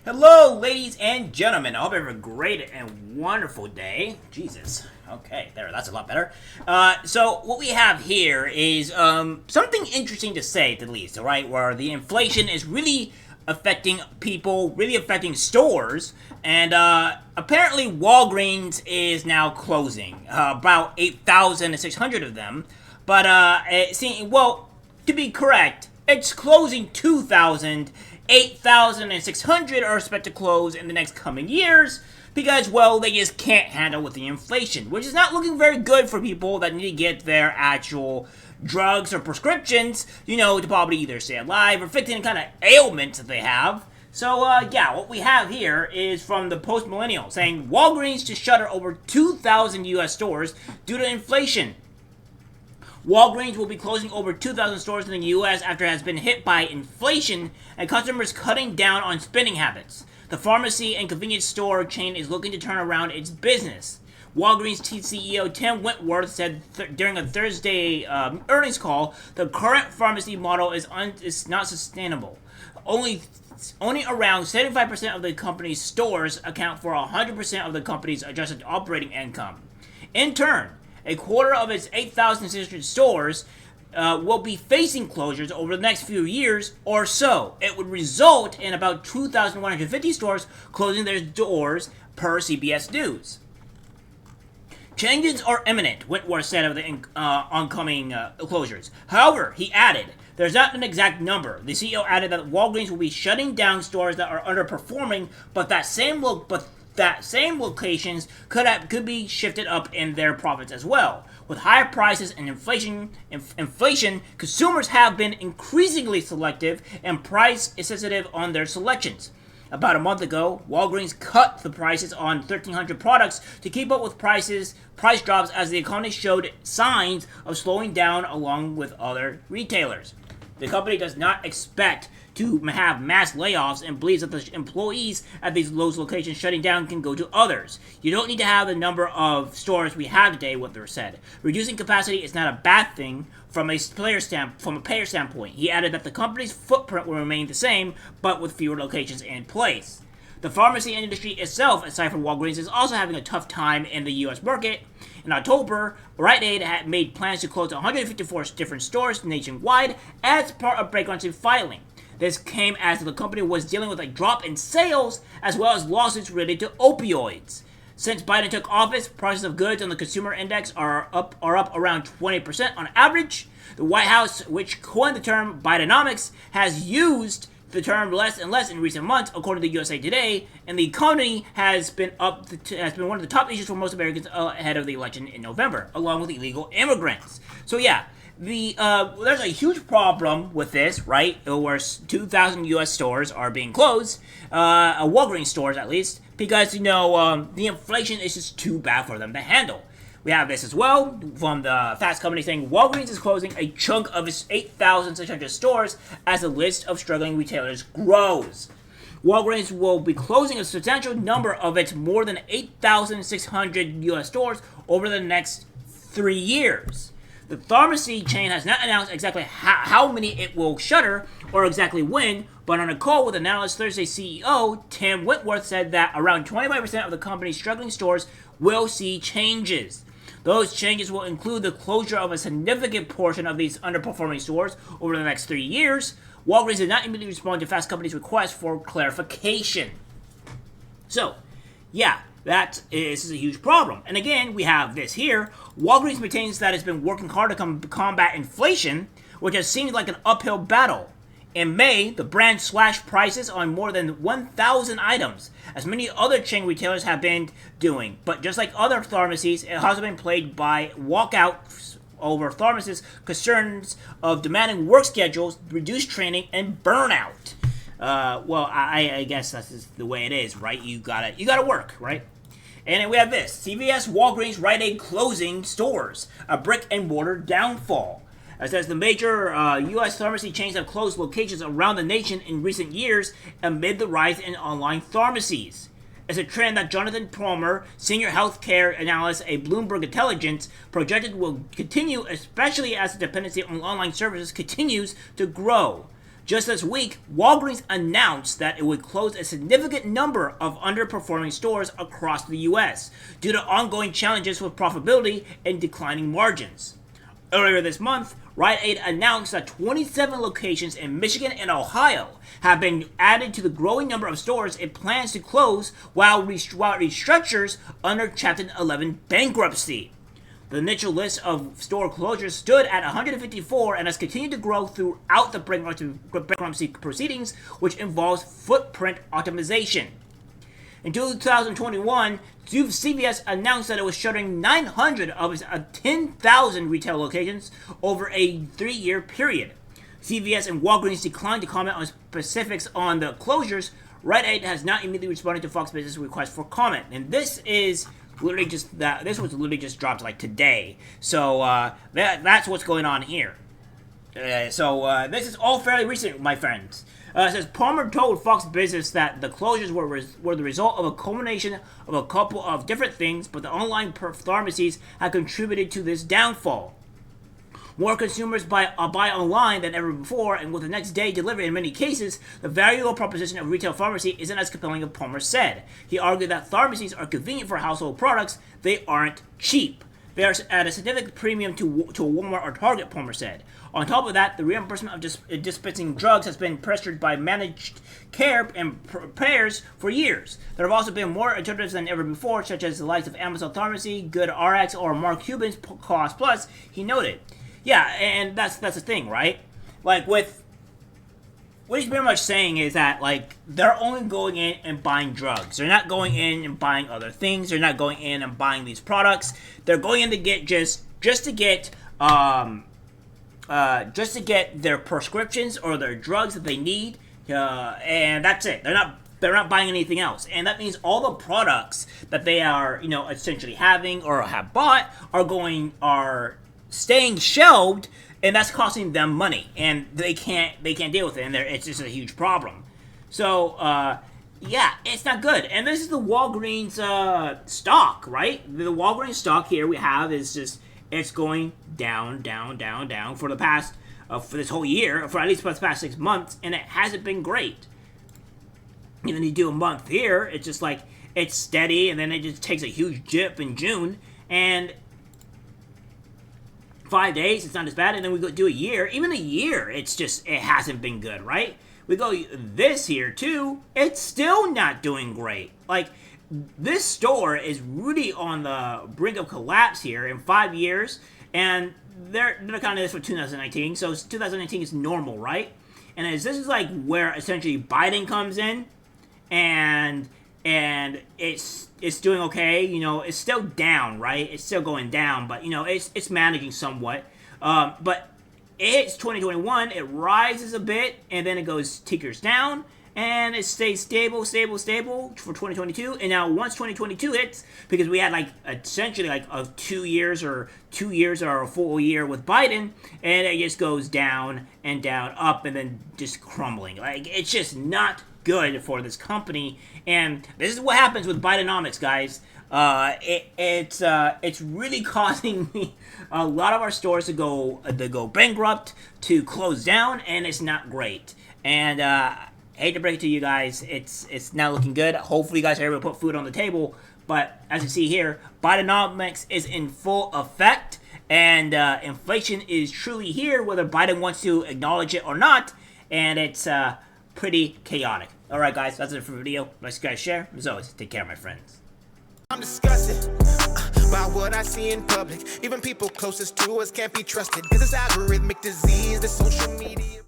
Hello, ladies and gentlemen. I hope you have a great and wonderful day. Jesus. Okay, that's a lot better. So what we have here is something interesting to say, at the least, all right? Where the inflation is really affecting people, really affecting stores, and apparently Walgreens is now closing. About 8,600 of them. But, to be correct, it's closing 2,000. 8,600 are expected to close in the next coming years because, well, they just can't handle with the inflation, which is not looking very good for people that need to get their actual drugs or prescriptions, to probably either stay alive or fix any kind of ailments that they have. So, what we have here is from the Post-Millennial saying Walgreens to shutter over 2,000 U.S. stores due to inflation. Walgreens will be closing over 2,000 stores in the U.S. after it has been hit by inflation and customers cutting down on spending habits. The pharmacy and convenience store chain is looking to turn around its business. Walgreens CEO Tim Wentworth said during a Thursday earnings call, the current pharmacy model is not sustainable. Only around 75% of the company's stores account for 100% of the company's adjusted operating income. In turn, a quarter of its 8,600 stores will be facing closures over the next few years or so. It would result in about 2,150 stores closing their doors per CBS News. Changes are imminent, Wentworth said of the oncoming closures. However, he added, there's not an exact number. The CEO added that Walgreens will be shutting down stores that are underperforming, but that same locations could be shifted up in their profits as well. With higher prices and inflation, consumers have been increasingly selective and price sensitive on their selections. About a month ago, Walgreens cut the prices on 1,300 products to keep up with price drops as the economy showed signs of slowing down along with other retailers. The company does not expect to have mass layoffs and believes that the employees at these locations shutting down can go to others. You don't need to have the number of stores we have today, Wentworth said. Reducing capacity is not a bad thing from a payer standpoint. He added that the company's footprint will remain the same, but with fewer locations in place. The pharmacy industry itself, aside from Walgreens, is also having a tough time in the U.S. market. In October, Rite Aid had made plans to close 154 different stores nationwide as part of bankruptcy filing. This came as the company was dealing with a drop in sales as well as lawsuits related to opioids. Since Biden took office, prices of goods on the consumer index are up around 20% on average. The White House, which coined the term Bidenomics, has used the term less and less in recent months, according to USA Today, and the economy has been one of the top issues for most Americans ahead of the election in November, along with illegal immigrants. So there's a huge problem with this, right? Where 2,000 U.S. stores are being closed, Walgreens stores at least, because the inflation is just too bad for them to handle. We have this as well from the Fast Company saying Walgreens is closing a chunk of its 8,600 stores as the list of struggling retailers grows. Walgreens will be closing a substantial number of its more than 8,600 U.S. stores over the next 3 years. The pharmacy chain has not announced exactly how many it will shutter or exactly when, but on a call with analyst Thursday CEO Tim Wentworth said that around 25% of the company's struggling stores will see changes. Those changes will include the closure of a significant portion of these underperforming stores over the next 3 years. Walgreens did not immediately respond to Fast Company's request for clarification. So, this is a huge problem. And again, we have this here. Walgreens maintains that it's been working hard to combat inflation, which has seemed like an uphill battle. In May, the brand slashed prices on more than 1,000 items, as many other chain retailers have been doing. But just like other pharmacies, it has been plagued by walkouts over pharmacists' concerns of demanding work schedules, reduced training, and burnout. I guess that's just the way it is, right? You gotta work, right? And then we have this: CVS, Walgreens, Rite Aid closing stores, a brick and mortar downfall. It says the major U.S. pharmacy chains have closed locations around the nation in recent years amid the rise in online pharmacies. It's a trend that Jonathan Palmer, senior healthcare analyst at Bloomberg Intelligence, projected will continue, especially as the dependency on online services continues to grow. Just this week, Walgreens announced that it would close a significant number of underperforming stores across the U.S. due to ongoing challenges with profitability and declining margins. Earlier this month, Rite Aid announced that 27 locations in Michigan and Ohio have been added to the growing number of stores it plans to close while it restructures under Chapter 11 bankruptcy. The initial list of store closures stood at 154 and has continued to grow throughout the bankruptcy proceedings, which involves footprint optimization. In 2021, CVS announced that it was shuttering 900 of its 10,000 retail locations over a 3-year period. CVS and Walgreens declined to comment on specifics on the closures. Rite Aid has not immediately responded to Fox Business' request for comment, and this is literally just that. This was literally just dropped like today, so that's what's going on here. This is all fairly recent, my friends. It says Palmer told Fox Business that the closures were the result of a culmination of a couple of different things, but the online pharmacies have contributed to this downfall. More consumers buy online than ever before, and with the next day delivery in many cases, the value proposition of retail pharmacy isn't as compelling as Palmer said. He argued that pharmacies are convenient for household products, they aren't cheap. They are at a significant premium to a Walmart or Target, Palmer said. On top of that, the reimbursement of dispensing drugs has been pressured by managed care and payers for years. There have also been more alternatives than ever before, such as the likes of Amazon Pharmacy, Good RX, or Mark Cuban's Cost Plus, he noted. Yeah, and that's the thing, right? Like, what he's pretty much saying is that, like, they're only going in and buying drugs. They're not going in and buying other things. They're not going in and buying these products. They're going in to get just to get their prescriptions or their drugs that they need, and that's it. They're not buying anything else, and that means all the products that they are, essentially having or have bought are staying shelved, and that's costing them money, and they can't deal with it, and it's just a huge problem. So, yeah, it's not good. And this is the Walgreens stock, right? The Walgreens stock here we have is just, it's going down for the past, for this whole year, for at least the past 6 months, and it hasn't been great. And then you do a month here, it's just like, it's steady, and then it just takes a huge dip in June, and 5 days, it's not as bad, and then we go do a year. Even a year, it hasn't been good, right? We go this here too, it's still not doing great. Like, this store is really on the brink of collapse here in 5 years, and they're counting this for 2019, so 2019 is normal, right? And this is like where essentially Biden comes in, and it's doing okay, it's still down, right? It's still going down, but, it's managing somewhat. But it hits 2021, it rises a bit, and then it tickers down, and it stays stable for 2022. And now once 2022 hits, because we had essentially a 2 years or a full year with Biden, and it just goes down and down, up, and then just crumbling. Like, it's just not good for this company, and this is what happens with Bidenomics, guys. It's really causing a lot of our stores to go bankrupt, to close down, and it's not great. And hate to break it to you guys, it's not looking good. Hopefully, you guys are able to put food on the table. But as you see here, Bidenomics is in full effect, and inflation is truly here, whether Biden wants to acknowledge it or not. And it's pretty chaotic. Alright guys, that's it for the video. Like, guys, share. As always, take care, my friends. I'm disgusted by what I see in public. Even people closest to us can't be trusted. This is algorithmic disease, the social media.